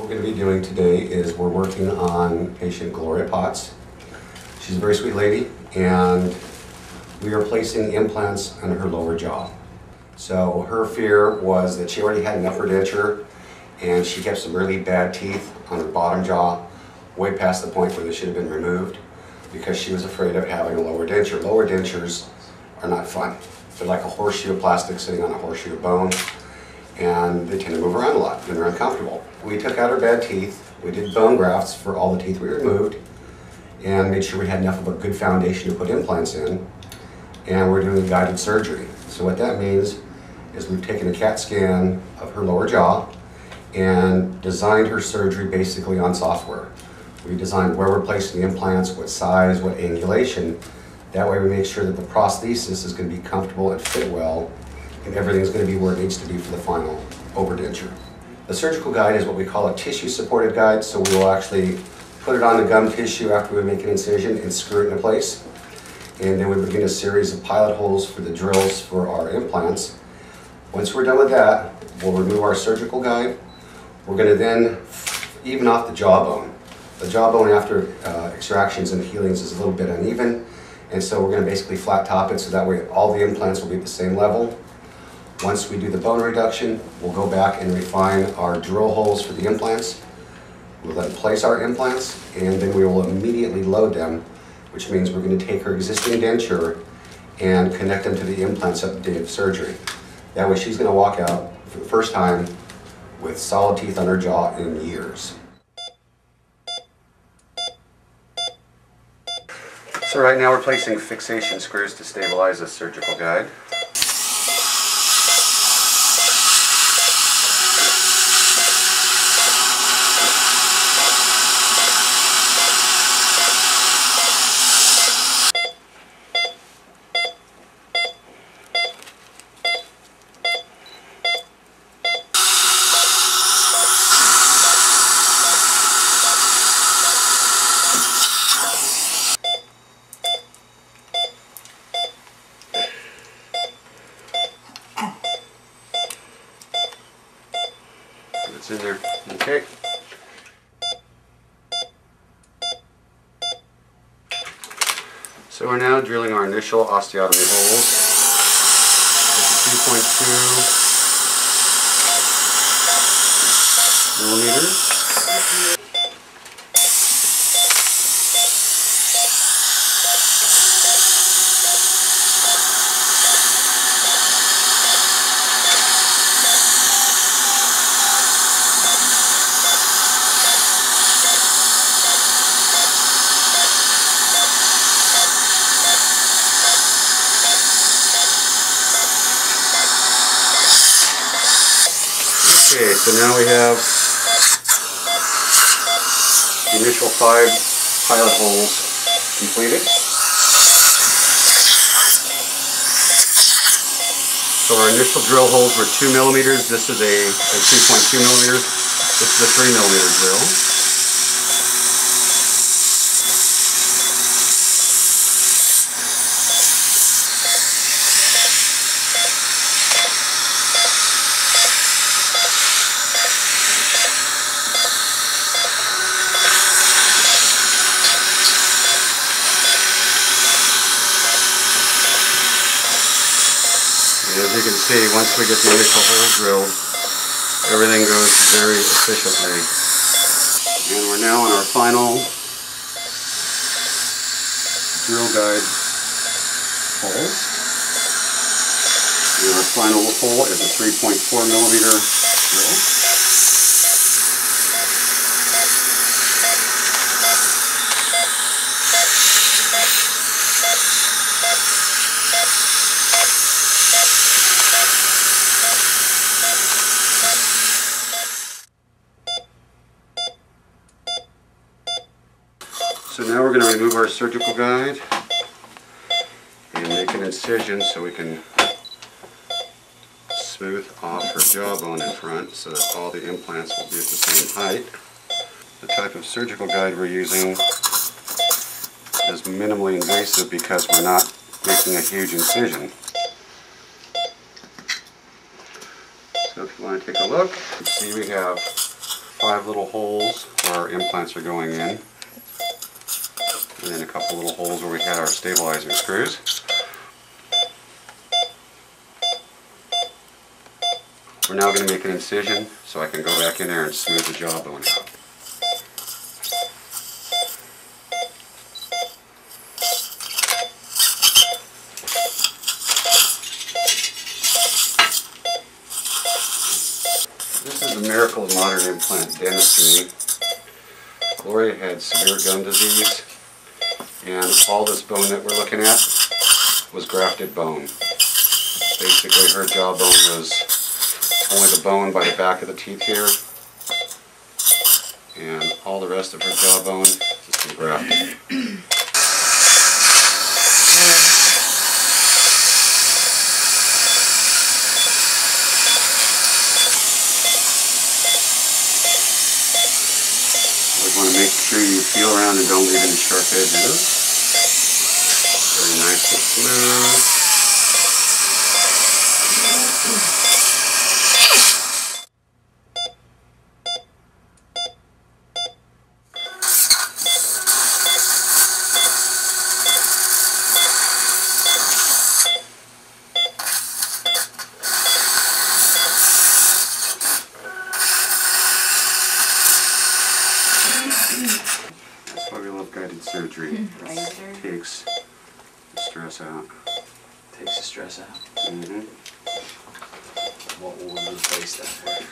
What we're going to be doing today is we're working on patient Gloria Potts. She's a very sweet lady, and we are placing implants on her lower jaw. So her fear was that she already had an upper denture and she kept some really bad teeth on her bottom jaw, way past the point where they should have been removed, because she was afraid of having a lower denture. Lower dentures are not fun. They're like a horseshoe of plastic sitting on a horseshoe of bone, and they tend to move around a lot and they're uncomfortable. We took out her bad teeth, we did bone grafts for all the teeth we removed, and made sure we had enough of a good foundation to put implants in, and we're doing a guided surgery. So what that means is we've taken a CAT scan of her lower jaw and designed her surgery basically on software. We designed where we're placing the implants, what size, what angulation. That way we make sure that the prosthesis is going to be comfortable and fit well, and everything's going to be where it needs to be for the final overdenture. The surgical guide is what we call a tissue-supported guide, so we will actually put it on the gum tissue after we make an incision and screw it into place. And then we begin a series of pilot holes for the drills for our implants. Once we're done with that, we'll remove our surgical guide. We're going to then even off the jawbone. The jawbone after extractions and healings is a little bit uneven, and so we're going to basically flat top it so that way all the implants will be at the same level. Once we do the bone reduction, we'll go back and refine our drill holes for the implants. We'll then place our implants, and then we will immediately load them, which means we're going to take her existing denture and connect them to the implants at the day of surgery. That way she's going to walk out for the first time with solid teeth on her jaw in years. So right now we're placing fixation screws to stabilize the surgical guide. It's in there. Okay. So we're now drilling our initial osteotomy holes with 2.2 millimeters. Okay, so now we have the initial 5 pilot holes completed. So our initial drill holes were 2 millimeters. This is a 2.2 millimeters. This is a 3 millimeter drill. As you can see, once we get the initial hole drilled, everything goes very efficiently. And we're now on our final drill guide hole. And our final hole is a 3.4 millimeter drill. So now we're going to remove our surgical guide and make an incision so we can smooth off her jawbone in front so that all the implants will be at the same height. The type of surgical guide we're using is minimally invasive because we're not making a huge incision. So if you want to take a look, you see we have 5 little holes where our implants are going in, and then a couple little holes where we had our stabilizer screws. We're now going to make an incision so I can go back in there and smooth the jawbone out. This is the miracle of modern implant dentistry. Gloria had severe gum disease, and all this bone that we're looking at was grafted bone. Basically, her jawbone was only the bone by the back of the teeth here, and all the rest of her jawbone has been grafted. Always want to make sure you feel around and don't leave any sharp edges. Very nice and smooth. That's why we love guided surgery. It takes the stress out. Takes the stress out. Mm-hmm. What will we replace that with?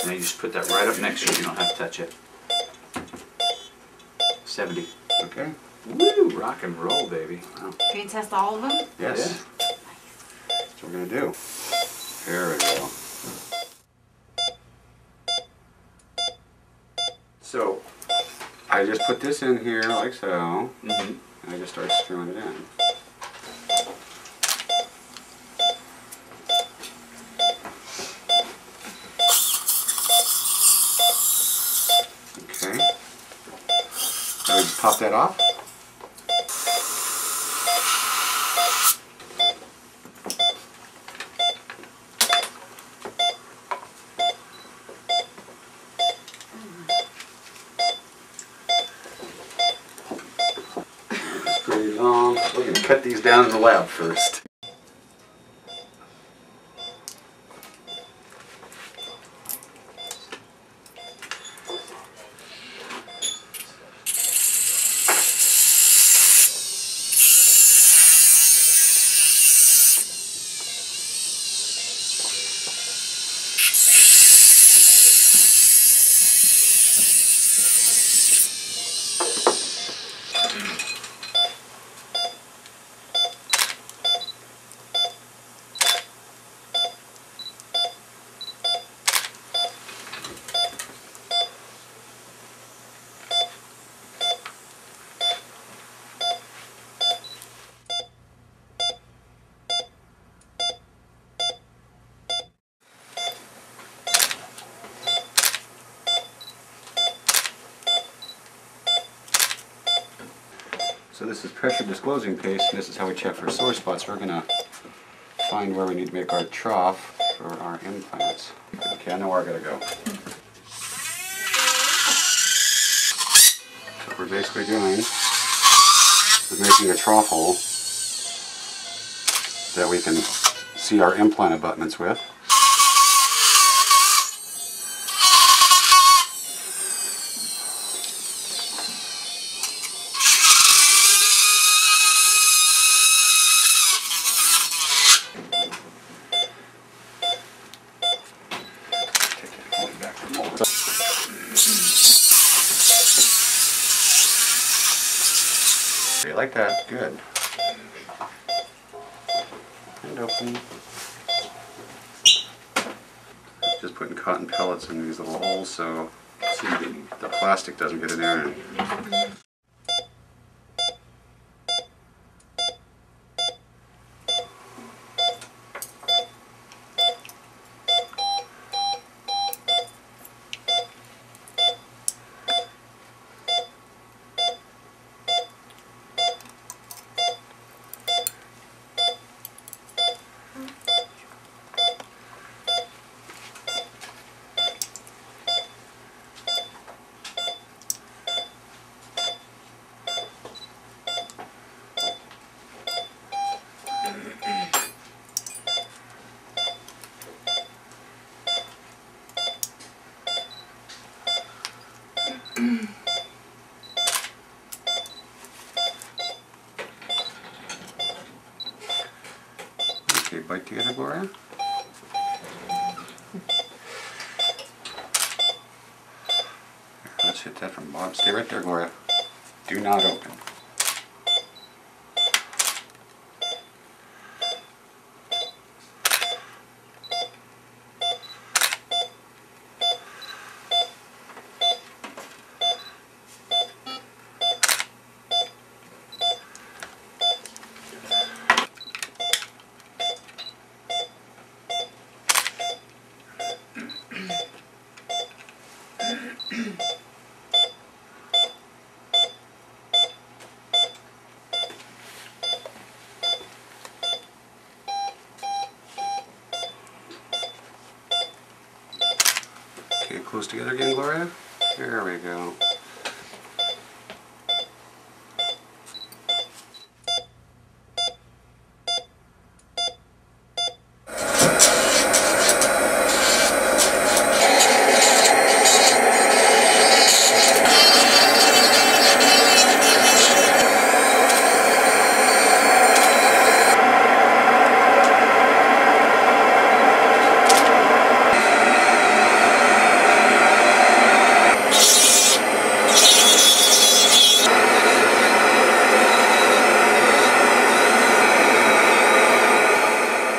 Now you just put that right up next to it, you don't have to touch it. 70. Okay. Woo! Rock and roll, baby. Wow. Can you test all of them? Yes. That's what we're going to do. There we go. So, I just put this in here like so, and I just start screwing it in. Okay. So we just pop that off. It's pretty long. We're going to cut these down in the lab first. So this is pressure disclosing paste, and this is how we check for sore spots. We're going to find where we need to make our trough for our implants. Okay, I know where I got to go. So what we're basically doing is making a trough hole that we can see our implant abutments with. Okay, like that. Good. And open. Just putting cotton pellets in these little holes so see the plastic doesn't get in there. Okay, bite together, Gloria. Let's hit that from Bob. Stay right there, Gloria. Do not open. Okay, close together again, Gloria. There we go.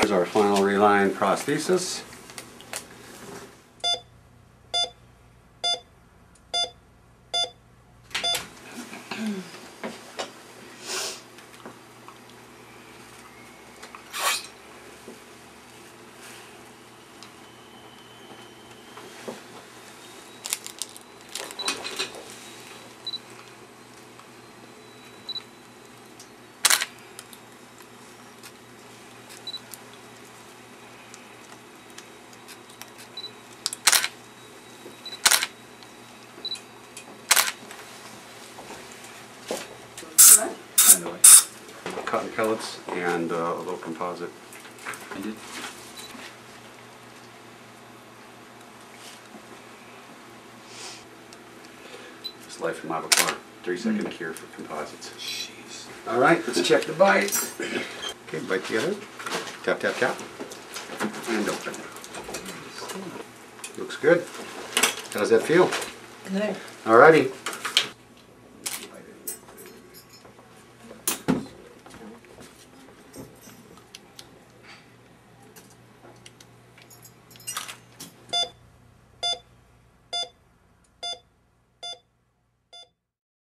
Here's our final reline prosthesis. Cotton pellets and a little composite. It's life from Avatar. 3-second cure for composites. Jeez. Alright, let's check the bite. Okay, bite together. Tap, tap, tap. And open. Looks good. How does that feel? Good. Alrighty.